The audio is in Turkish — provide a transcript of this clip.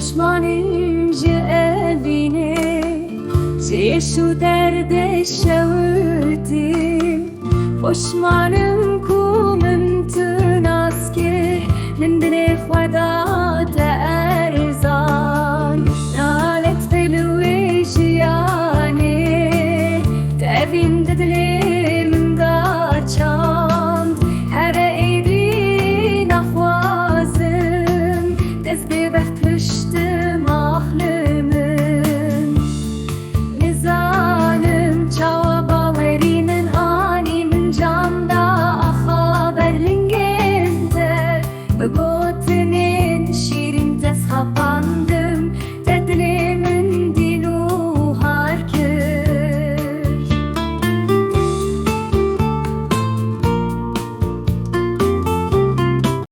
Düşmanınca evine şu derde şevdim Boşmanım kumumtun asker Lindine fayda terzan Nalet belüş yani Tevinde dilim da çand Her eydin ahvazım Tezbi behtüştüm ahlımın Nizanım çava verinin aninin canda Aha berlinginde